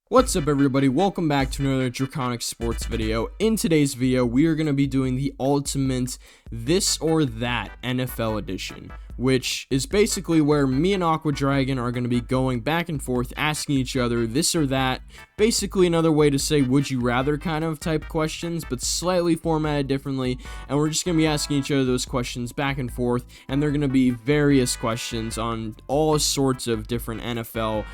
What's up everybody, welcome back to another Draconic Sports video. In today's video, we are going to be doing the ultimate this or that NFL edition, which is basically where me and Aqua Dragon are going to be going back and forth, asking each other this or that. Basically another way to say would you rather kind of type questions, but slightly formatted differently, and we're just going to be asking each other those questions back and forth, and they're going to be various questions on all sorts of different NFL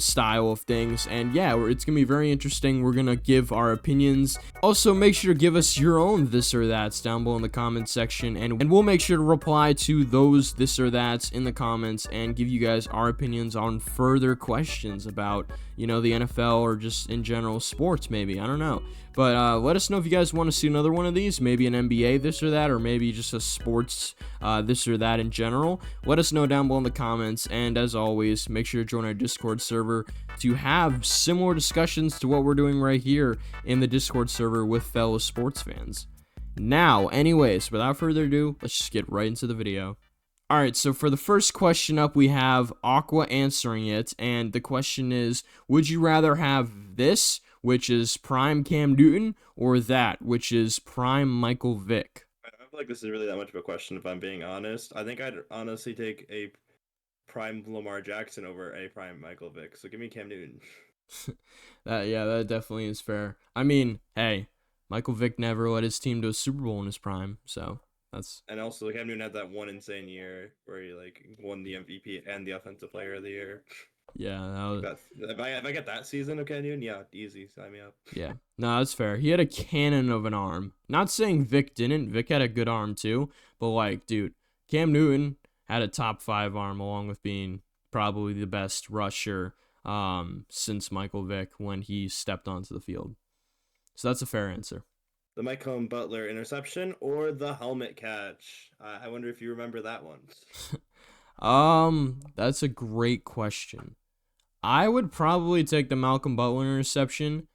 style of things, and yeah, it's going to be very interesting. We're going to give our opinions. Also, make sure to give us your own this or that's down below in the comments section, and we'll make sure to reply to those this or that's in the comments and give you guys our opinions on further questions about, you know, the NFL or just in general sports, maybe. I don't know. But let us know if you guys want to see another one of these, maybe an NBA this or that, or maybe just a sports this or that in general. Let us know down below in the comments, and as always, make sure to join our Discord server to have similar discussions to what we're doing right here in the Discord server with fellow sports fans. Now, anyways, without further ado, let's just get right into the video. Alright, so for the first question up, we have Aqua answering it, and the question is, would you rather have this, which is prime Cam Newton, or that, which is prime Michael Vick? I don't feel like this is really that much of a question if I'm being honest. I think I'd honestly take a prime Lamar Jackson over a prime Michael Vick, so give me Cam Newton. Yeah, that definitely is fair. I mean, hey, Michael Vick never led his team to a Super Bowl in his prime, so... And also, Cam Newton had that one insane year where he won the MVP and the Offensive Player of the Year. Yeah, that was... if I get that season of Cam Newton, yeah, easy, sign me up. Yeah, no, that's fair. He had a cannon of an arm. Not saying Vic didn't. Vic had a good arm too, but like, dude, Cam Newton had a top 5 arm along with being probably the best rusher since Michael Vick when he stepped onto the field. So that's a fair answer. The Malcolm Butler interception or the helmet catch? I wonder if you remember that one. That's a great question. I would probably take the Malcolm Butler interception.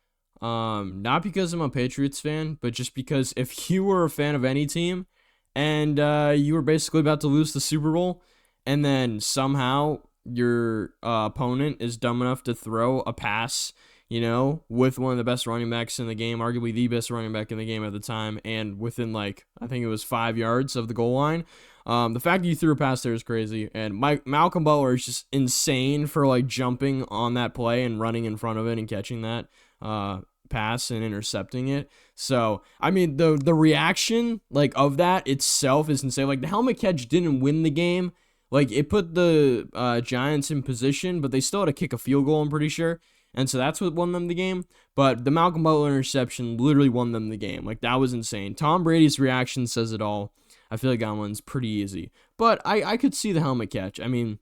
Not because I'm a Patriots fan, but just because if you were a fan of any team and you were basically about to lose the Super Bowl, and then somehow your opponent is dumb enough to throw a pass, you know, with one of the best running backs in the game, arguably the best running back in the game at the time, and within I think it was 5 yards of the goal line. The fact that you threw a pass there is crazy, and Malcolm Butler is just insane for jumping on that play and running in front of it and catching that pass and intercepting it. So, I mean, the reaction of that itself is insane. The helmet catch didn't win the game. It put the Giants in position, but they still had to kick a field goal, I'm pretty sure. And so that's what won them the game. But the Malcolm Butler interception literally won them the game. That was insane. Tom Brady's reaction says it all. I feel like that one's pretty easy. But I could see the helmet catch. I mean,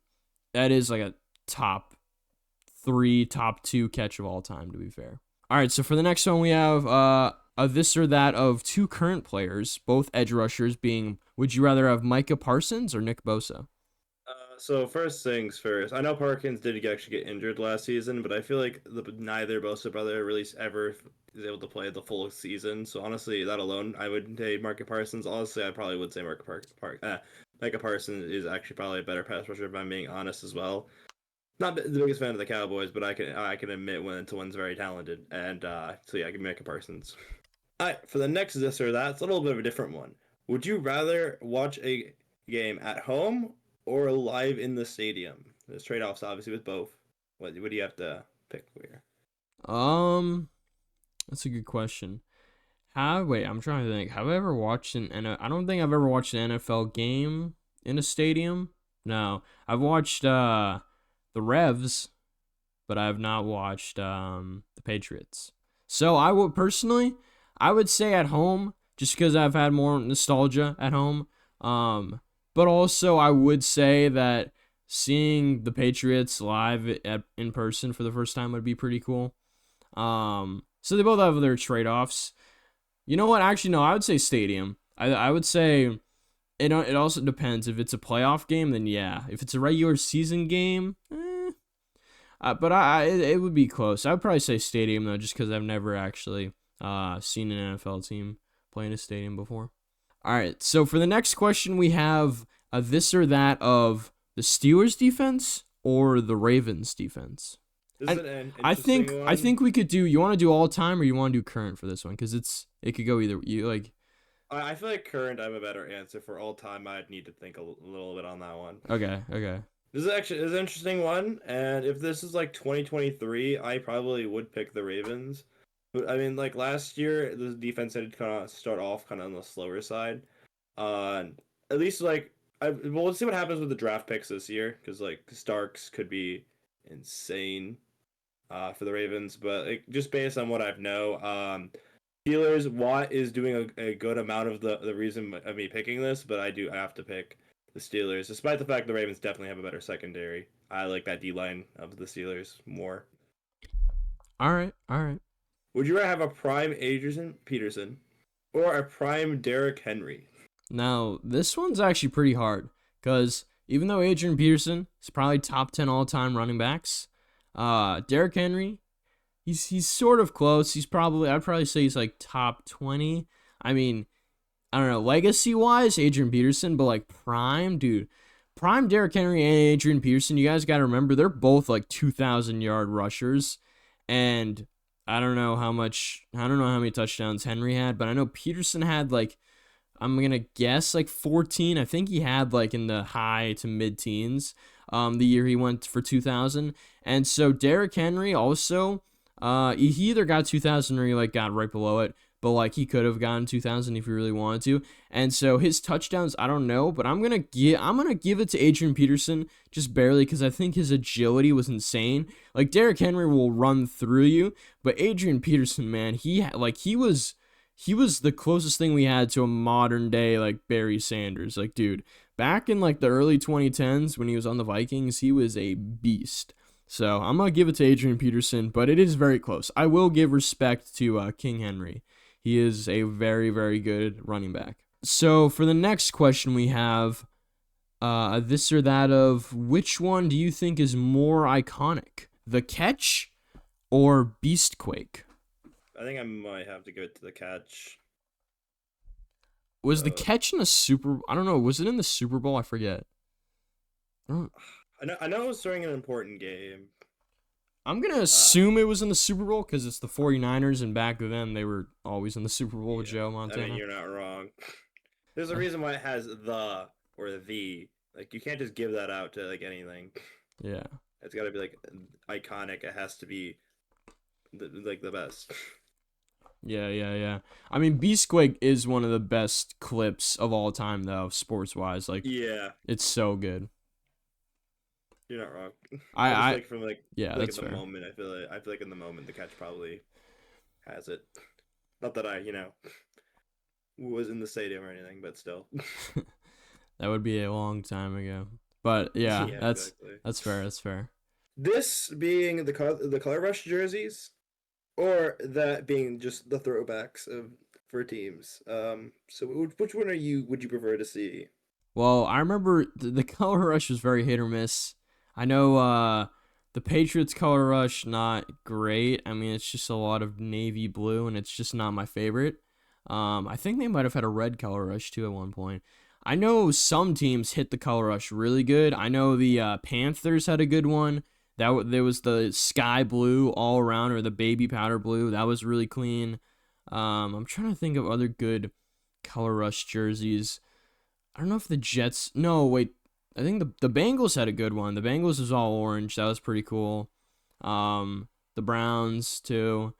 that is a top 3, top 2 catch of all time, to be fair. All right, so for the next one, we have a this or that of 2 current players, both edge rushers, being, would you rather have Micah Parsons or Nick Bosa? So first things first, I know Parkins did actually get injured last season, but I feel like neither Bosa brother really ever is able to play the full season. So honestly, that alone, I would take Micah Parsons. Honestly, I probably would say Micah Parsons is actually probably a better pass rusher if I'm being honest as well. Not the biggest fan of the Cowboys, but I can admit when one's very talented, and so yeah, I can Micah Parsons. All right, for the next this or that, it's a little bit of a different one. Would you rather watch a game at home or live in the stadium? There's trade-offs obviously with both. What do you have to pick here? That's a good question. Wait, I'm trying to think. Have I ever watched I don't think I've ever watched an NFL game in a stadium. No, I've watched the Revs, but I have not watched the Patriots. So I would say at home, just because I've had more nostalgia at home. But also, I would say that seeing the Patriots live in person for the first time would be pretty cool. So they both have their trade-offs. You know what? Actually, no, I would say stadium. I would say it also depends. If it's a playoff game, then yeah. If it's a regular season game, but it would be close. I would probably say stadium, though, just because I've never actually seen an NFL team play in a stadium before. All right, so for the next question, we have a this or that of the Steelers defense or the Ravens defense. This is I an I interesting think I one. think we could do. You want to do all time or you want to do current for this one? Because it could go either. You like I feel like current. I have a better answer for all time. I'd need to think a little bit on that one. okay. This is an interesting one, and if this is like 2023, I probably would pick the Ravens. But I mean, like last year, the defense had kind of start off kind of on the slower side. Uh, at least like well, let's see what happens with the draft picks this year, because like Starks could be insane for the Ravens. But like, just based on what I know, Steelers Watt is doing a good amount of the reason of me picking this, but I have to pick the Steelers, despite the fact the Ravens definitely have a better secondary. I like that D line of the Steelers more. All right, all right. Would you rather have a prime Adrian Peterson or a prime Derrick Henry? Now this one's actually pretty hard because even though Adrian Peterson is probably top 10 all time running backs, Derrick Henry, he's sort of close. I'd probably say he's like top 20. I mean, I don't know, legacy wise, Adrian Peterson, but like prime, dude, prime Derrick Henry and Adrian Peterson, you guys got to remember they're both like 2,000-yard rushers, and I don't know how many touchdowns Henry had, but I know Peterson had like, I'm gonna guess like 14. I think he had like in the high to mid teens. The year he went for 2,000, and so Derrick Henry also, he either got 2,000 or he like got right below it, but like he could have gotten 2,000 if he really wanted to. And so his touchdowns, I don't know, but I'm gonna give it to Adrian Peterson just barely because I think his agility was insane. Like Derrick Henry will run through you, but Adrian Peterson, man, he was the closest thing we had to a modern day like Barry Sanders. Like, dude, back in like the early 2010s when he was on the Vikings, he was a beast. So I'm gonna give it to Adrian Peterson, but it is very close. I will give respect to King Henry. He is a very, very good running back. So for the next question, we have this or that of which one do you think is more iconic, the catch or Beastquake? I think I might have to go to the catch. Was the Uh, catch in the Super? I don't know. Was it in the Super Bowl? I forget. I don't, I know it was during an important game. I'm going to Uh, assume it was in the Super Bowl because it's the 49ers, and back then they were always in the Super Bowl with yeah, Joe I mean Montana. you're not wrong. There's a reason why it has the or the. Like you can't just give that out to like anything. Yeah. It's got to be like iconic. It has to be like the best. Yeah. I mean, Beastquake is one of the best clips of all time, though, sports wise. Like, Yeah, it's so good. you're not wrong. I just I like from yeah, like at that's the fair. moment. I feel like in the moment the catch probably has it. Not that I was in the stadium or anything, but still. That would be a long time ago. But yeah, Yeah, exactly. that's fair. That's fair. This being the color rush jerseys, or that being just the throwbacks of for teams. So which one would you prefer to see? Well, I remember the color rush was very hit or miss. I know the Patriots color rush not great. I mean, it's just a lot of navy blue, and it's just not my favorite. I think they might have had a red color rush too at one point. I know some teams hit the color rush really good. I know the Panthers had a good one. There was the sky blue all around, or the baby powder blue. That was really clean. I'm trying to think of other good color rush jerseys. I don't know if the Jets. No, wait. I think the Bengals had a good one. The Bengals was all orange. That was pretty cool. The Browns too.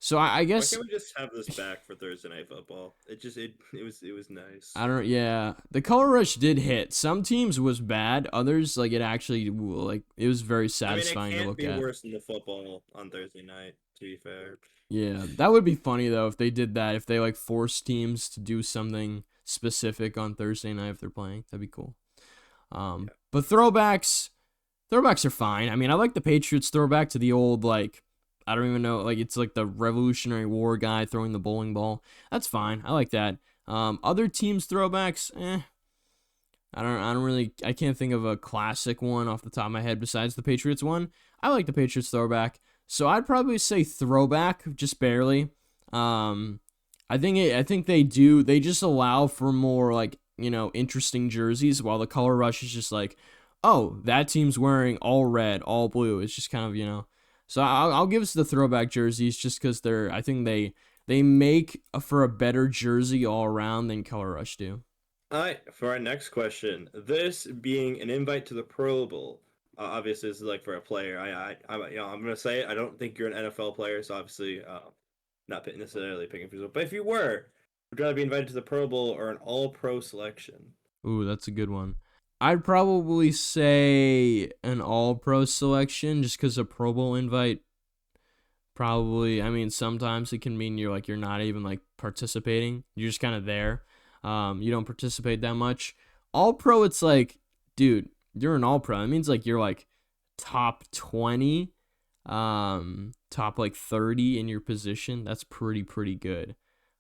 So I Why guess can't we just have this back for Thursday night football? It was nice. I don't. Yeah, the color rush did hit. Some teams was bad. Others like it actually like it was very I mean, it satisfying to can't look be at. worse than the football on Thursday night. To be fair. Yeah, that would be funny though if they did that. If they like forced teams to do something specific on Thursday night if they're playing, that'd be cool. Yeah. But throwbacks are fine. I mean, I like the Patriots throwback to the old like I don't even know like it's like the Revolutionary War guy throwing the bowling ball. That's fine. I like that. Other teams throwbacks, I don't really I can't think of a classic one off the top of my head besides the Patriots one. I like the Patriots throwback. So I'd probably say throwback just barely. I think they just allow for more like, interesting jerseys while the color rush is just like, oh, that team's wearing all red, all blue. It's just kind of, So I'll give us the throwback jerseys just because I think they make for a better jersey all around than Color Rush do. All right, for our next question, this being an invite to the Pro Bowl, obviously this is like for a player. I'm gonna say it. I don't think you're an NFL player, so obviously, not necessarily picking for yourself. But if you were, would you rather be invited to the Pro Bowl or an All-Pro selection? Ooh, that's a good one. I'd probably say an all pro selection just because a Pro Bowl invite probably, I mean, sometimes it can mean you're not even like participating. You're just kind of there. You don't participate that much. All pro, it's like, dude, you're an all pro. It means like you're like top 20, top like 30 in your position. That's pretty good.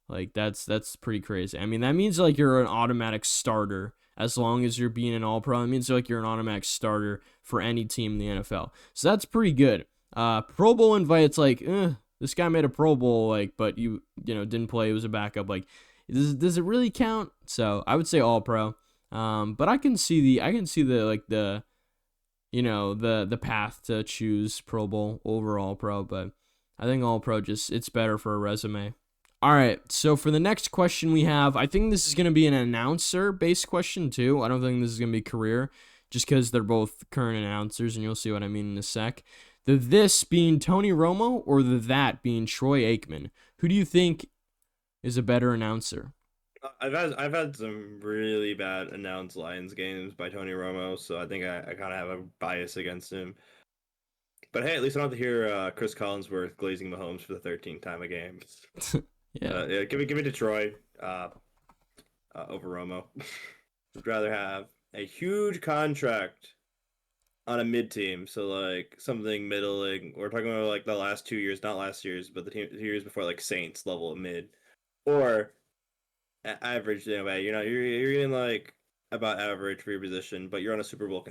Like that's pretty crazy. I mean, that means like you're an automatic starter as long as you're being an all pro. It means like you're an automatic starter for any team in the NFL. So that's pretty good. Pro Bowl invite, it's like, this guy made a Pro Bowl, like, but you know didn't play. It was a backup. Like, does it really count? So I would say all pro. But I can see the like the the path to choose Pro Bowl over all pro. But I think all pro just it's better for a resume. All right, so for the next question we have, I think this is going to be an announcer-based question too. I don't think this is going to be career, just because they're both current announcers, and you'll see what I mean in a sec. The this being Tony Romo or the that being Troy Aikman? Who do you think is a better announcer? I've had some really bad announced Lions games by Tony Romo, so I think I kind of have a bias against him. But hey, at least I don't have to hear Chris Collinsworth glazing Mahomes for the 13th time a game. Yeah. Yeah, give me Detroit over Romo. Would rather have a huge contract on a mid team, so like something middling. We're talking about like the last 2 years, not last year's, but the 2 years before, like Saints level of mid, or average. Anyway, you're getting like about average for your position, but you're on a Super Bowl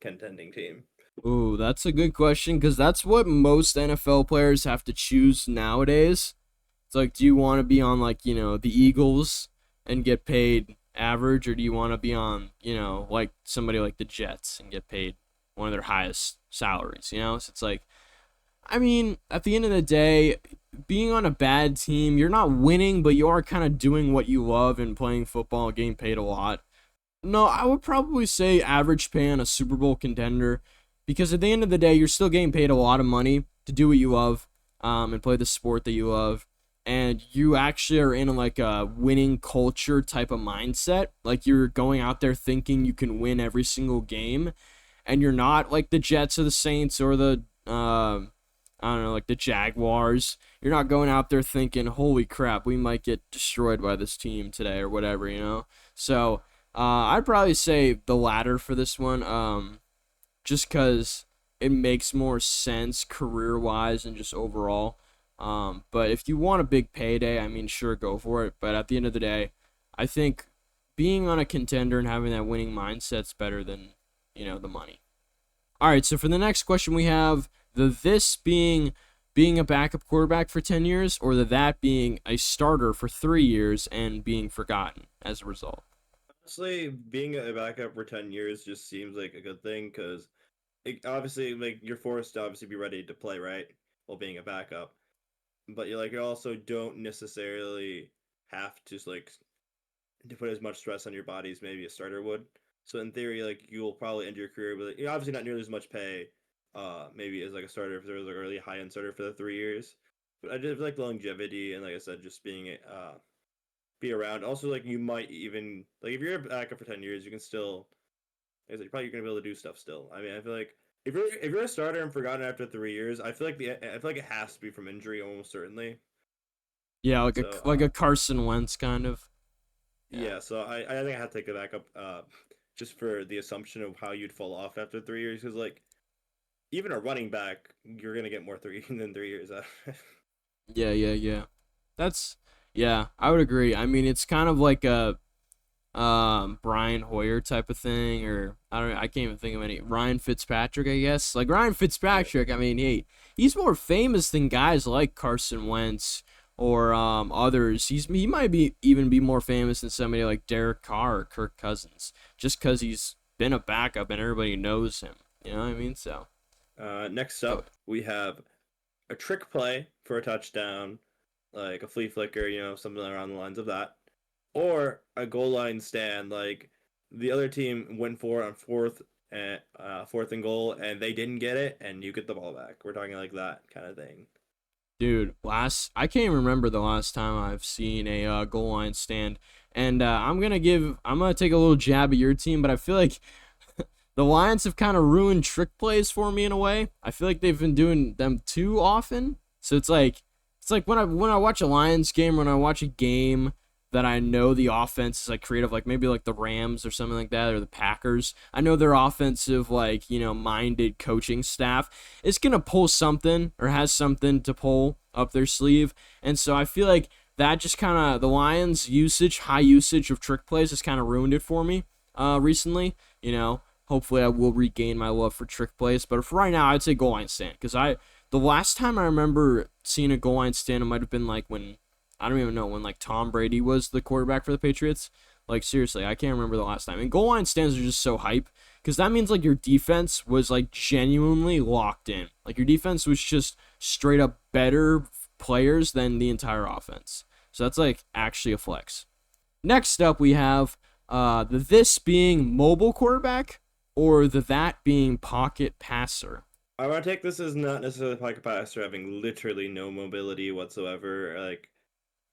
contending team. Ooh, that's a good question because that's what most NFL players have to choose nowadays. It's like, do you want to be on like, the Eagles and get paid average, or do you want to be on, like somebody like the Jets and get paid one of their highest salaries, So it's like, I mean, at the end of the day, being on a bad team, you're not winning, but you are kind of doing what you love and playing football and getting paid a lot. No, I would probably say average pay on a Super Bowl contender because at the end of the day, you're still getting paid a lot of money to do what you love and play the sport that you love. And you actually are in like a winning culture type of mindset. Like you're going out there thinking you can win every single game. And you're not like the Jets or the Saints or the, I don't know, like the Jaguars. You're not going out there thinking, holy crap, we might get destroyed by this team today or whatever. So I'd probably say the latter for this one, just because it makes more sense career-wise and just overall. But if you want a big payday, I mean, sure, go for it. But at the end of the day, I think being on a contender and having that winning mindset's better than, the money. All right, so for the next question we have the this being a backup quarterback for 10 years or the that being a starter for 3 years and being forgotten as a result. Honestly, being a backup for 10 years just seems like a good thing because obviously, like, you're forced to obviously be ready to play, right? While being a backup. But you also don't necessarily have to put as much stress on your body as maybe a starter would. So in theory, like you'll probably end your career with obviously not nearly as much pay, maybe as like a starter if there was like a really high end starter for the 3 years. But I just like the longevity and like I said, just being be around. Also, like you might even like if you're a backup for 10 years, you can still like I said, you're probably gonna be able to do stuff still. I mean, I feel like if you're a starter and forgotten after 3 years, I feel like it has to be from injury almost certainly. Yeah, like a So like a Carson Wentz kind of. Yeah. yeah, so I think I have to take it back up just for the assumption of how you'd fall off after 3 years because like even a running back you're gonna get more three than 3 years out. Yeah. That's yeah, I would agree. I mean, it's kind of like a Brian Hoyer type of thing, or I can't even think of any. Ryan Fitzpatrick, I guess. Like Ryan Yeah. Fitzpatrick, I mean, he's more famous than guys like Carson Wentz or others. He might even be more famous than somebody like Derek Carr or Kirk Cousins, just because he's been a backup and everybody knows him. You know what I mean? So Next oh, up we have a trick play for a touchdown, like a flea flicker, something around the lines of that, or a goal line stand, like the other team went for it on fourth and goal, and they didn't get it, and you get the ball back. We're talking like that kind of thing. Dude, I can't even remember the last time I've seen a goal line stand, and I'm gonna take a little jab at your team, but I feel like the Lions have kind of ruined trick plays for me in a way. I feel like they've been doing them too often. So it's like when I watch a Lions game, when I watch a game that I know the offense is like creative, like maybe like the Rams or something like that, or the Packers. I know their offensive, like, minded coaching staff is gonna pull something or has something to pull up their sleeve. And so I feel like that just kind of the Lions high usage of trick plays has kind of ruined it for me recently. Hopefully I will regain my love for trick plays. But for right now, I'd say goal line stand. Because the last time I remember seeing a goal line stand, it might have been like when, I don't even know, when like Tom Brady was the quarterback for the Patriots. Like, seriously, I can't remember the last time. And goal line stands are just so hype. Because that means like your defense was like genuinely locked in. Like your defense was just straight up better players than the entire offense. So that's like actually a flex. Next up, we have the this being mobile quarterback or the that being pocket passer. I want to take this as not necessarily pocket passer having literally no mobility whatsoever. Like,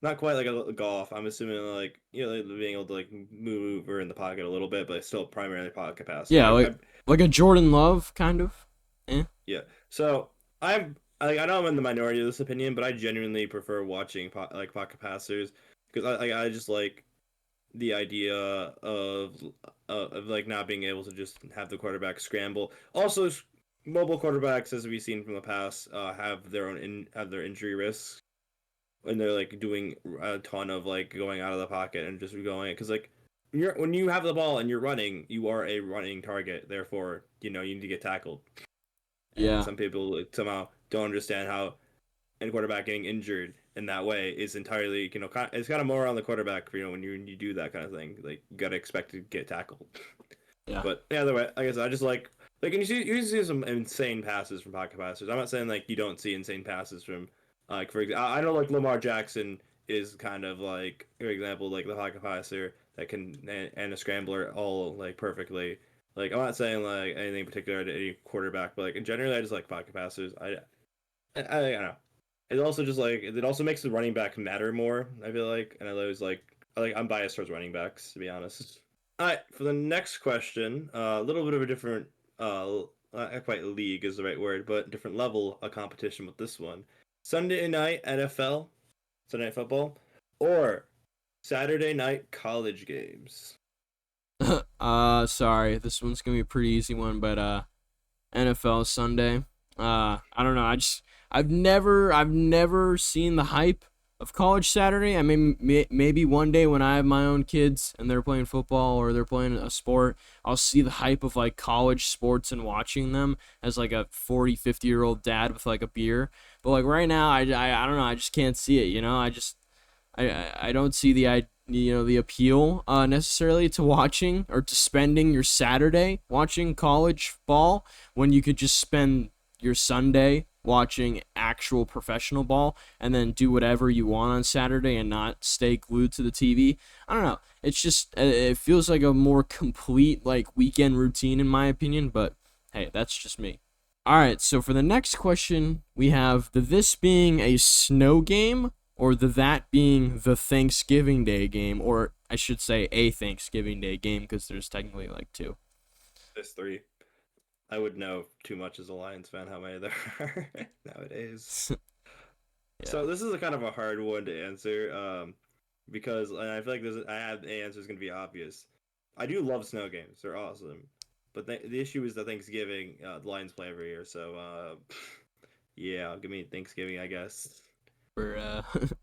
not quite like a golf. I'm assuming like like being able to like move or in the pocket a little bit, but still primarily pocket passer. Yeah, like a Jordan Love kind of. Eh? Yeah. So I know I'm in the minority of this opinion, but I genuinely prefer watching like pocket passers because I just like the idea of like not being able to just have the quarterback scramble. Also, mobile quarterbacks, as we've seen from the past, have their injury risks when they're like doing a ton of like going out of the pocket and just going because like when you have the ball and you're running, you are a running target. Therefore, you need to get tackled. And Yeah. some people like, somehow don't understand how any quarterback getting injured in that way is entirely, it's kind of more on the quarterback, when you do that kind of thing. Like, you got to expect to get tackled. Yeah. But yeah, other way, I guess I just like, and you see some insane passes from pocket passers. I'm not saying like you don't see insane passes from, like, for example, I know like Lamar Jackson is kind of like, for example, like the pocket passer that can and a scrambler all like perfectly. Like, I'm not saying like anything particular to any quarterback, but like in general, I just like pocket passers. I don't know. It also just like it also makes the running back matter more. I feel like, and I always I'm biased towards running backs, to be honest. All right, for the next question, a little bit of a different, not quite league is the right word, but different level of competition with this one. Sunday night NFL, Sunday night football, or Saturday night college games. Sorry, this one's gonna be a pretty easy one, but NFL Sunday. I don't know. I've never seen the hype of college Saturday. I mean, maybe one day when I have my own kids and they're playing football or they're playing a sport, I'll see the hype of like college sports and watching them as like a 40, 50-year-old dad with like a beer. But like right now, I don't know. I just can't see it. I don't see the appeal necessarily to watching or to spending your Saturday watching college ball when you could just spend your Sunday watching actual professional ball and then do whatever you want on Saturday and not stay glued to the TV. I don't know. It's just it feels like a more complete like weekend routine in my opinion, but hey, that's just me. All right, so for the next question, we have the this being a snow game or the that being the Thanksgiving Day game, or I should say a Thanksgiving Day game because there's technically like two. There's three. I would know too much as a Lions fan how many there are nowadays. Yeah. So this is a kind of a hard one to answer, because and I feel like the answer is gonna be obvious. I do love snow games; they're awesome. But the issue is that Thanksgiving, the Lions play every year, so yeah, give me Thanksgiving, I guess. For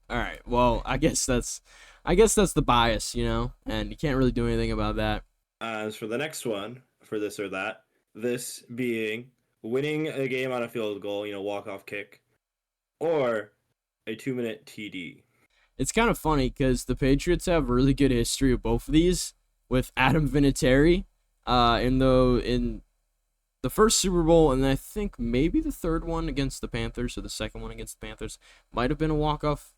all right. Well, I guess that's the bias, and you can't really do anything about that. As for the next one, for this or that, this being winning a game on a field goal, walk off kick, or a 2 minute TD. It's kind of funny because the Patriots have a really good history of both of these with Adam Vinatieri. In the first Super Bowl, and I think maybe the third one against the Panthers or the second one against the Panthers might have been a walk-off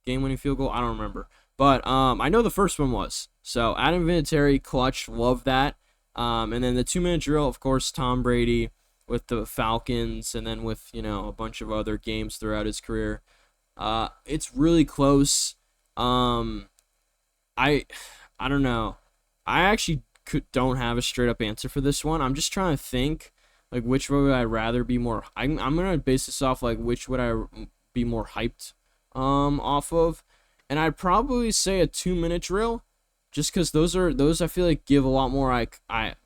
game-winning field goal. I don't remember, but I know the first one was. So Adam Vinatieri, clutch, love that. And then the 2-minute drill, of course, Tom Brady with the Falcons, and then with a bunch of other games throughout his career. It's really close. I I don't know. I actually don't have a straight up answer for this one. I'm just trying to think like which would I rather be more. I'm gonna base this off like which would I be more hyped off of, and I'd probably say a 2-minute drill, just because those I feel like give a lot more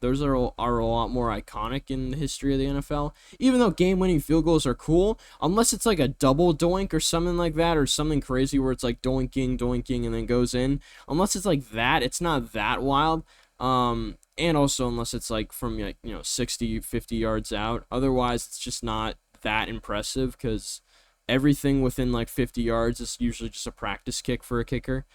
those are a lot more iconic in the history of the NFL. Even though game winning field goals are cool, unless it's like a double doink or something like that, or something crazy where it's like doinking and then goes in. Unless it's like that, it's not that wild. And also unless it's like from 60, 50 yards out. Otherwise, it's just not that impressive because everything within like 50 yards is usually just a practice kick for a kicker.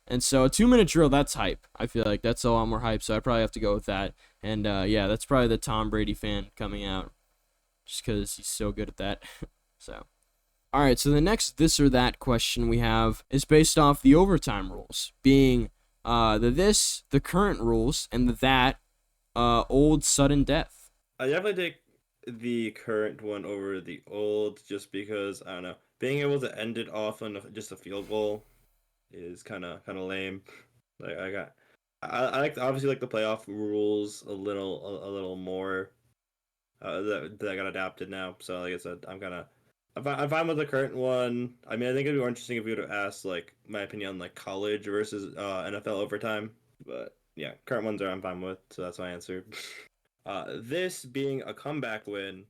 And so a 2-minute drill, that's hype. I feel like that's a lot more hype, so I probably have to go with that. And yeah, that's probably the Tom Brady fan coming out, just because he's so good at that. So, all right. So the next this or that question we have is based off the overtime rules, being the current rules, and that old sudden death. I definitely take the current one over the old, just because I don't know, being able to end it off on just a field goal is kind of lame. Like I like obviously like the playoff rules a little more. That got adapted now. So like I said, I'm fine with the current one. I mean, I think it'd be more interesting if we would have asked like my opinion on like college versus NFL overtime. But yeah, current ones I'm fine with. So that's my answer. This being a comeback win,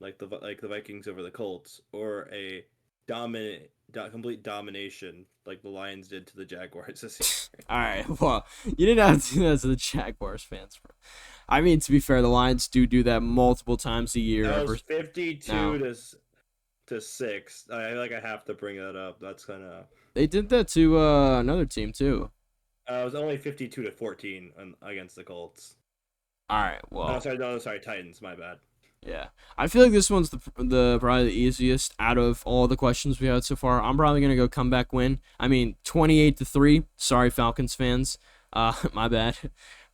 like the Vikings over the Colts, or a complete domination like the Lions did to the Jaguars this year. All right. Well, you didn't have to do that to the Jaguars fans. I mean, to be fair, the Lions do that multiple times a year. That was 52 to 6. I have to bring that up. That's kind of. They did that to another team too. It was only 52 to 14 against the Colts. All right. Well. Sorry, Titans. My bad. Yeah, I feel like this one's the probably the easiest out of all the questions we had so far. I'm probably gonna go comeback win. I mean, 28-3. Sorry, Falcons fans. My bad.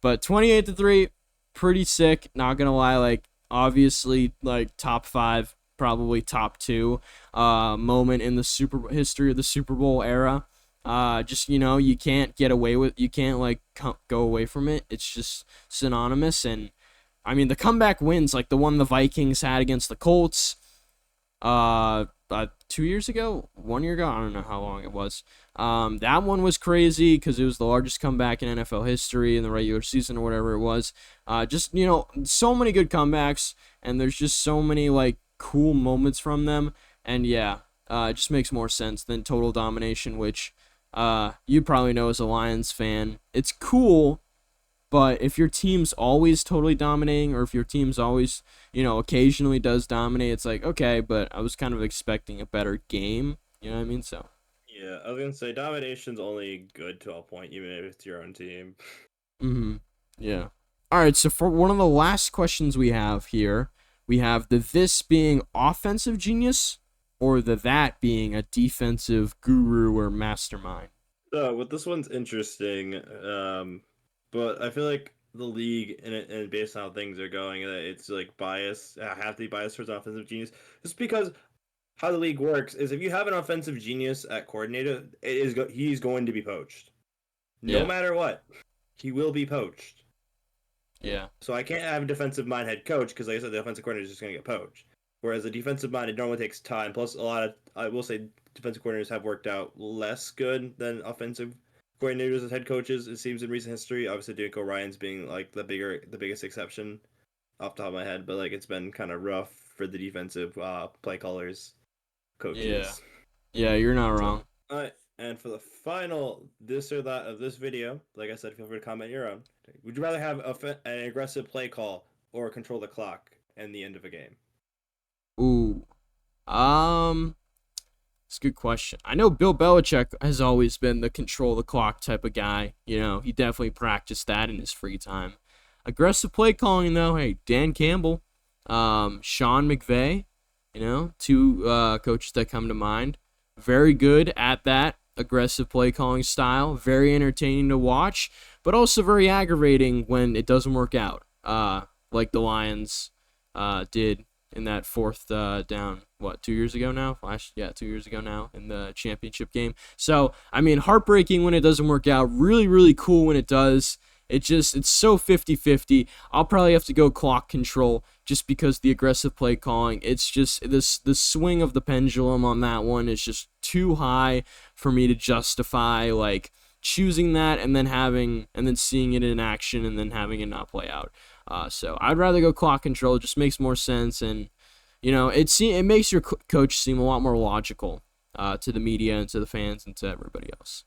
But 28-3, pretty sick. Not gonna lie. Like obviously, like top 5, probably top 2 moment in the history of the Super Bowl era. Just you can't get away with. You can't like go away from it. It's just synonymous. And I mean, the comeback wins, like the one the Vikings had against the Colts 2 years ago, 1 year ago, I don't know how long it was. That one was crazy because it was the largest comeback in NFL history in the regular season or whatever it was. Just, so many good comebacks, and there's just so many, like, cool moments from them. And, yeah, it just makes more sense than total domination, which you probably know as a Lions fan. It's cool. But if your team's always totally dominating, or if your team's always, occasionally does dominate, it's like, okay, but I was kind of expecting a better game. You know what I mean? So. Yeah, I was going to say domination's only good to a point, even if it's your own team. Mm-hmm. Yeah. All right, so for one of the last questions we have here, we have the this being offensive genius, or the that being a defensive guru or mastermind. So, with this one's interesting. But I feel like the league and based on how things are going, it's like bias. Have to be biased towards offensive genius, just because how the league works is if you have an offensive genius at coordinator, he's going to be poached, no matter what. He will be poached. Yeah. So I can't have a defensive mind head coach because, like I said, the offensive coordinator is just going to get poached. Whereas a defensive mind, it normally takes time. Plus, a lot of I will say defensive coordinators have worked out less good than offensive coordinators as head coaches, it seems, in recent history. Obviously, D'Amico Ryan's being like the biggest exception off the top of my head, but like it's been kind of rough for the defensive play callers, coaches. Yeah, you're not wrong. All right, and for the final this or that of this video, like I said, feel free to comment your own. Would you rather have an aggressive play call or control the clock and the end of a game? Ooh, it's a good question. I know Bill Belichick has always been the control the clock type of guy. He definitely practiced that in his free time. Aggressive play calling, though, hey, Dan Campbell, Sean McVay, two coaches that come to mind. Very good at that aggressive play calling style. Very entertaining to watch, but also very aggravating when it doesn't work out. Like the Lions did in that fourth down, 2 years ago now? 2 years ago now in the championship game. So, I mean, heartbreaking when it doesn't work out. Really, really cool when it does. It's so 50-50. I'll probably have to go clock control just because the aggressive play calling, it's just the swing of the pendulum on that one is just too high for me to justify like choosing that and then seeing it in action and then having it not play out. So I'd rather go clock control. It just makes more sense, and it makes your coach seem a lot more logical to the media and to the fans and to everybody else.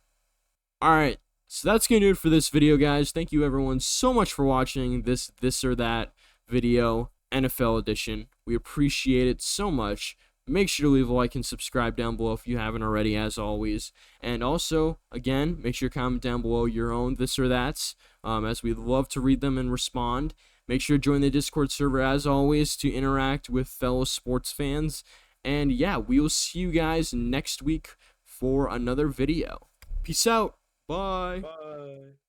All right. So that's going to do it for this video, guys. Thank you, everyone, so much for watching this or that video, NFL edition. We appreciate it so much. Make sure to leave a like and subscribe down below if you haven't already, as always. And also, again, make sure to comment down below your own this or that's, as we'd love to read them and respond. Make sure to join the Discord server, as always, to interact with fellow sports fans. And yeah, we will see you guys next week for another video. Peace out. Bye. Bye.